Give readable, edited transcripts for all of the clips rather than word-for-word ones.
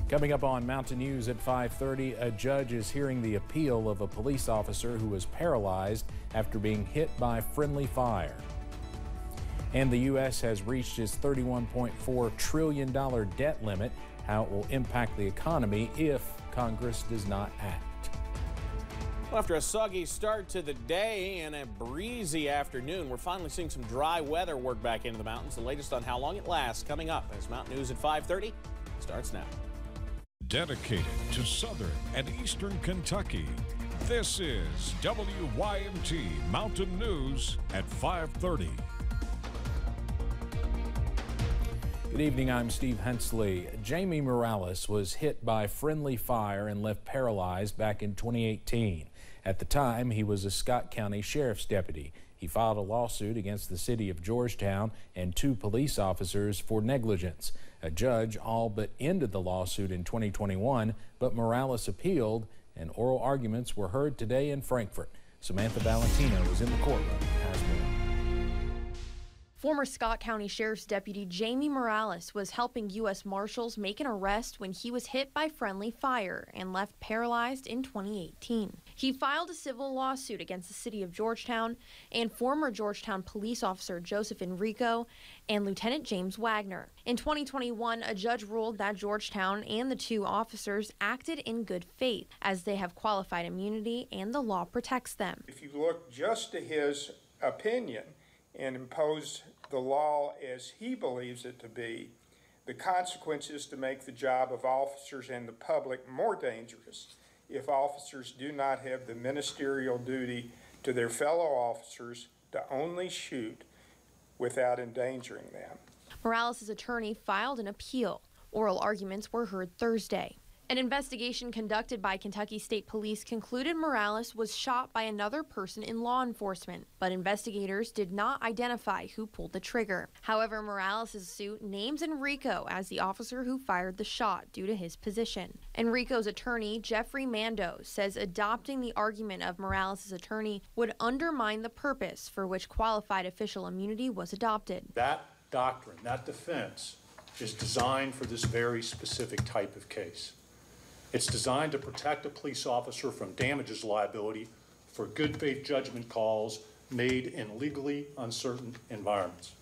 Coming up on Mountain News at 5:30, a judge is hearing the appeal of a police officer who was paralyzed after being hit by friendly fire. And the U.S. has reached its $31.4 trillion debt limit. How it will impact the economy if Congress does not act. Well, after a soggy start to the day and a breezy afternoon, we're finally seeing some dry weather work back into the mountains. The latest on how long it lasts coming up as Mountain News at 5:30 starts now. Dedicated to southern and eastern Kentucky, this is WYMT Mountain News at 5:30. Good evening, I'm Steve Hensley. Jamie Morales was hit by friendly fire and left paralyzed back in 2018. At the time, he was a Scott County Sheriff's deputy. He filed a lawsuit against the city of Georgetown and 2 police officers for negligence. A judge all but ended the lawsuit in 2021, but Morales appealed, and oral arguments were heard today in Frankfort. Samantha Valentino was in the courtroom and has more. Former Scott County Sheriff's Deputy Jamie Morales was helping U.S. Marshals make an arrest when he was hit by friendly fire and left paralyzed in 2018. He filed a civil lawsuit against the city of Georgetown and former Georgetown police officer Joseph Enrico and Lieutenant James Wagner. In 2021, a judge ruled that Georgetown and the 2 officers acted in good faith as they have qualified immunity and the law protects them. If you look just to his opinion and impose the law as he believes it to be, the consequence is to make the job of officers and the public more dangerous if officers do not have the ministerial duty to their fellow officers to only shoot without endangering them. Morales' attorney filed an appeal. Oral arguments were heard Thursday. An investigation conducted by Kentucky State Police concluded Morales was shot by another person in law enforcement, but investigators did not identify who pulled the trigger. However, Morales' suit names Enrico as the officer who fired the shot due to his position. Enrico's attorney, Jeffrey Mando, says adopting the argument of Morales' attorney would undermine the purpose for which qualified official immunity was adopted. That doctrine, that defense, is designed for this very specific type of case. It's designed to protect a police officer from damages liability for good faith judgment calls made in legally uncertain environments.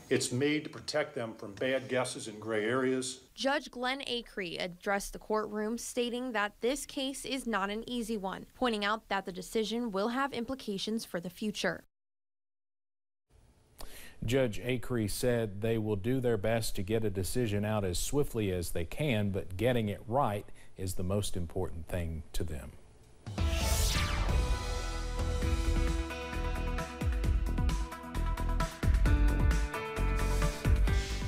It's made to protect them from bad guesses in gray areas. Judge Glenn Acree addressed the courtroom, stating that this case is not an easy one, pointing out that the decision will have implications for the future. Judge Acree said they will do their best to get a decision out as swiftly as they can, but getting it right is the most important thing to them.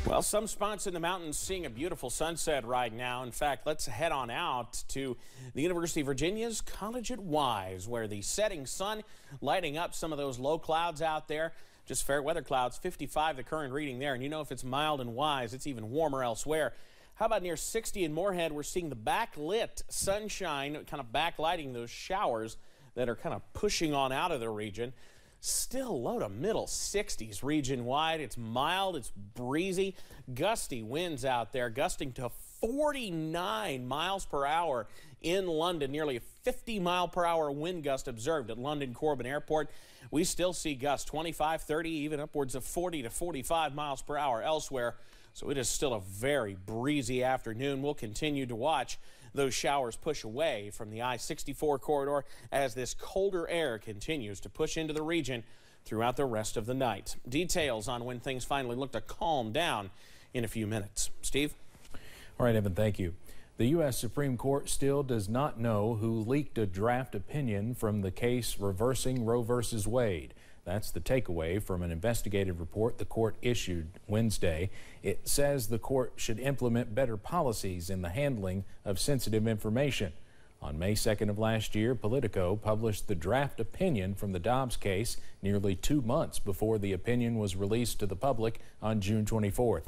Well, some spots in the mountains seeing a beautiful sunset right now. In fact, let's head on out to the University of Virginia's College at Wise, where the setting sun lighting up some of those low clouds out there. Just fair weather clouds, 55 the current reading there. And you know, if it's mild in Wise, it's even warmer elsewhere. How about near 60 in Moorhead? We're seeing the backlit sunshine kind of backlighting those showers that are kind of pushing on out of the region. Still low to middle 60s region-wide. It's mild, it's breezy, gusty winds out there, gusting to 49 miles per hour in London. Nearly a 50-mile-per-hour wind gust observed at London Corbin Airport. We still see gusts 25, 30, even upwards of 40 to 45 miles per hour elsewhere. So it is still a very breezy afternoon. We'll continue to watch those showers push away from the I-64 corridor as this colder air continues to push into the region throughout the rest of the night. Details on when things finally look to calm down in a few minutes. Steve? All right, Evan, thank you. The U.S. Supreme Court still does not know who leaked a draft opinion from the case reversing Roe v. Wade. That's the takeaway from an investigative report the court issued Wednesday. It says the court should implement better policies in the handling of sensitive information. On May 2nd of last year, Politico published the draft opinion from the Dobbs case nearly 2 months before the opinion was released to the public on June 24th.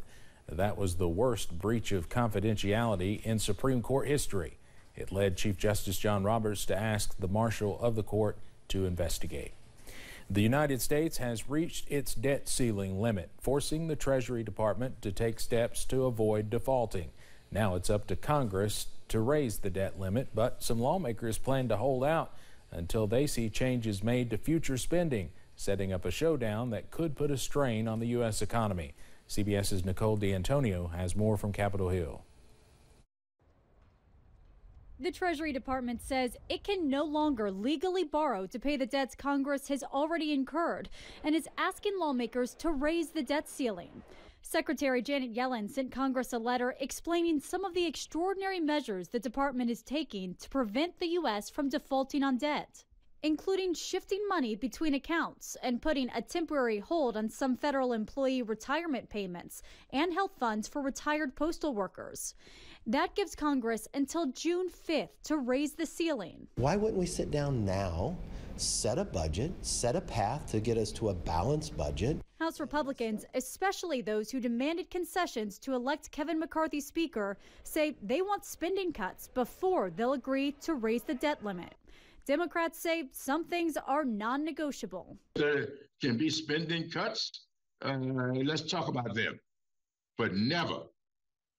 That was the worst breach of confidentiality in Supreme Court history. It led Chief Justice John Roberts to ask the marshal of the court to investigate. The United States has reached its debt ceiling limit, forcing the Treasury Department to take steps to avoid defaulting. Now it's up to Congress to raise the debt limit, but some lawmakers plan to hold out until they see changes made to future spending, setting up a showdown that could put a strain on the U.S. economy. CBS's Nicole D'Antonio has more from Capitol Hill. The Treasury Department says it can no longer legally borrow to pay the debts Congress has already incurred and is asking lawmakers to raise the debt ceiling. Secretary Janet Yellen sent Congress a letter explaining some of the extraordinary measures the department is taking to prevent the U.S. from defaulting on debt, including shifting money between accounts and putting a temporary hold on some federal employee retirement payments and health funds for retired postal workers. That gives Congress until June 5th to raise the ceiling. Why wouldn't we sit down now, set a budget, set a path to get us to a balanced budget? House Republicans, especially those who demanded concessions to elect Kevin McCarthy Speaker, say they want spending cuts before they'll agree to raise the debt limit. Democrats say some things are non-negotiable. There can be spending cuts. Let's talk about them, but never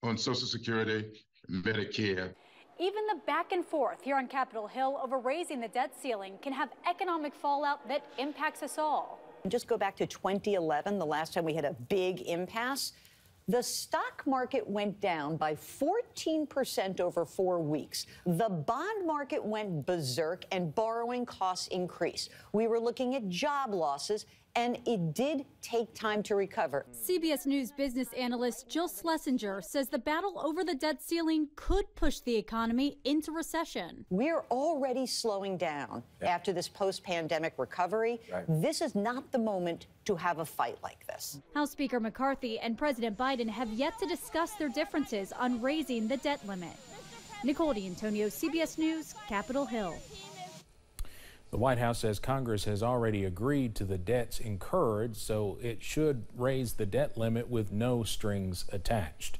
on Social Security, Medicare. Even the back and forth here on Capitol Hill over raising the debt ceiling can have economic fallout that impacts us all. Just go back to 2011, the last time we had a big impasse. The stock market went down by 14% over 4 weeks. The bond market went berserk and borrowing costs increased. We were looking at job losses, and it did take time to recover. CBS News business analyst Jill Schlesinger says the battle over the debt ceiling could push the economy into recession. We're already slowing down after this post-pandemic recovery. This is not the moment to have a fight like this. House Speaker McCarthy and President Biden have yet to discuss their differences on raising the debt limit. Nicole D'Antonio, CBS News, Capitol Hill. The White House says Congress has already agreed to the debts incurred, so it should raise the debt limit with no strings attached.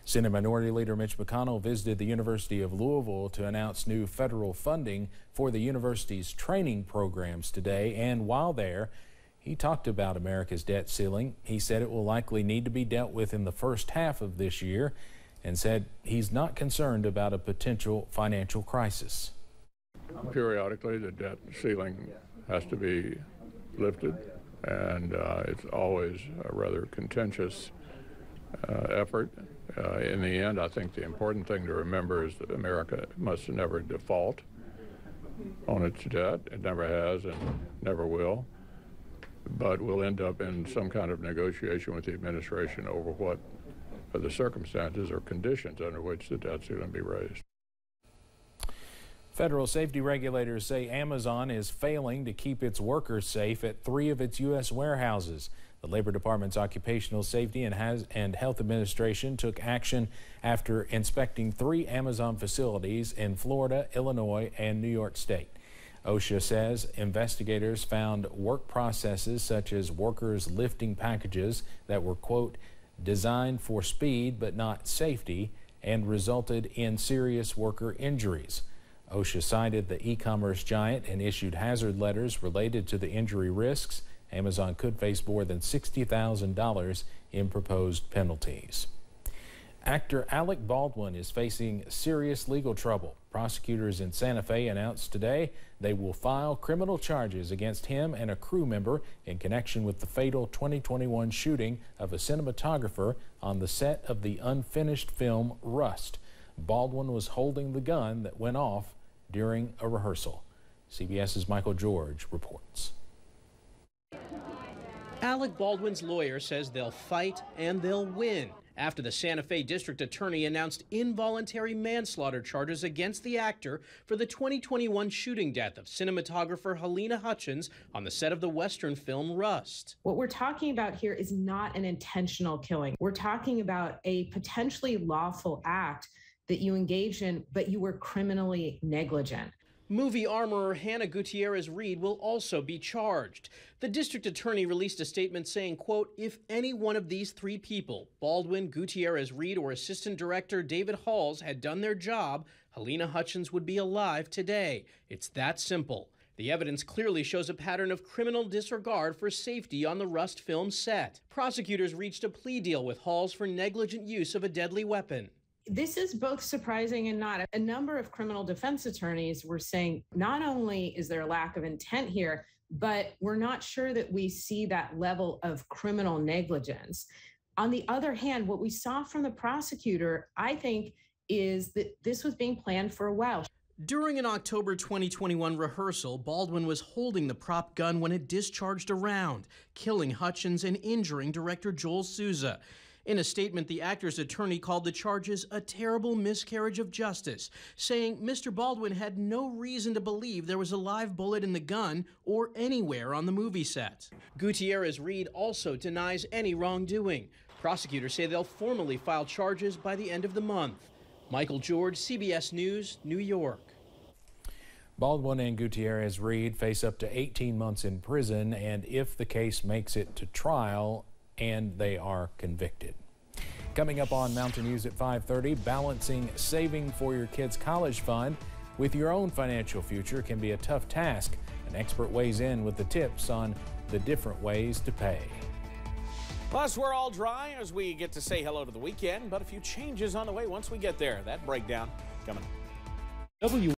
Senate Minority Leader Mitch McConnell visited the University of Louisville to announce new federal funding for the university's training programs today, and while there, he talked about America's debt ceiling. He said it will likely need to be dealt with in the first half of this year and said he's not concerned about a potential financial crisis. Periodically, the debt ceiling has to be lifted, and it's always a rather contentious effort. In the end, I think the important thing to remember is that America must never default on its debt. It never has and never will. But we'll end up in some kind of negotiation with the administration over what are the circumstances or conditions under which the debt ceiling be raised. Federal safety regulators say Amazon is failing to keep its workers safe at 3 of its U.S. warehouses. The Labor Department's Occupational Safety and Health Administration took action after inspecting 3 Amazon facilities in Florida, Illinois, and New York State. OSHA says investigators found work processes such as workers lifting packages that were, quote, designed for speed but not safety and resulted in serious worker injuries. OSHA cited the e-commerce giant and issued hazard letters related to the injury risks. Amazon could face more than $60,000 in proposed penalties. Actor Alec Baldwin is facing serious legal trouble. Prosecutors in Santa Fe announced today they will file criminal charges against him and a crew member in connection with the fatal 2021 shooting of a cinematographer on the set of the unfinished film Rust. Baldwin was holding the gun that went off during a rehearsal. CBS's Michael George reports. Alec Baldwin's lawyer says they'll fight and they'll win after the Santa Fe district attorney announced involuntary manslaughter charges against the actor for the 2021 shooting death of cinematographer Halyna Hutchins on the set of the Western film Rust. What we're talking about here is not an intentional killing. We're talking about a potentially lawful act that you engage in, but you were criminally negligent. Movie armorer Hannah Gutierrez-Reed will also be charged. The district attorney released a statement saying, quote, if any one of these 3 people, Baldwin, Gutierrez-Reed, or assistant director David Halls, had done their job, Halyna Hutchins would be alive today. It's that simple. The evidence clearly shows a pattern of criminal disregard for safety on the Rust film set. Prosecutors reached a plea deal with Halls for negligent use of a deadly weapon. This is both surprising and not. A number of criminal defense attorneys were saying not only is there a lack of intent here, but we're not sure that we see that level of criminal negligence. On the other hand, what we saw from the prosecutor, I think, is that this was being planned for a while. During an October 2021 rehearsal, Baldwin was holding the prop gun when it discharged a round, killing Hutchins and injuring director Joel Souza. In a statement, the actor's attorney called the charges a terrible miscarriage of justice, saying Mr. Baldwin had no reason to believe there was a live bullet in the gun or anywhere on the movie set. Gutierrez-Reed also denies any wrongdoing. Prosecutors say they'll formally file charges by the end of the month. Michael George, CBS News, New York. Baldwin and Gutierrez-Reed face up to 18 months in prison, and if the case makes it to trial, and they are convicted. Coming up on Mountain News at 5:30, balancing saving for your kids' college fund with your own financial future can be a tough task. An expert weighs in with the tips on the different ways to pay. Plus, we're all dry as we get to say hello to the weekend, but a few changes on the way once we get there. That breakdown coming up.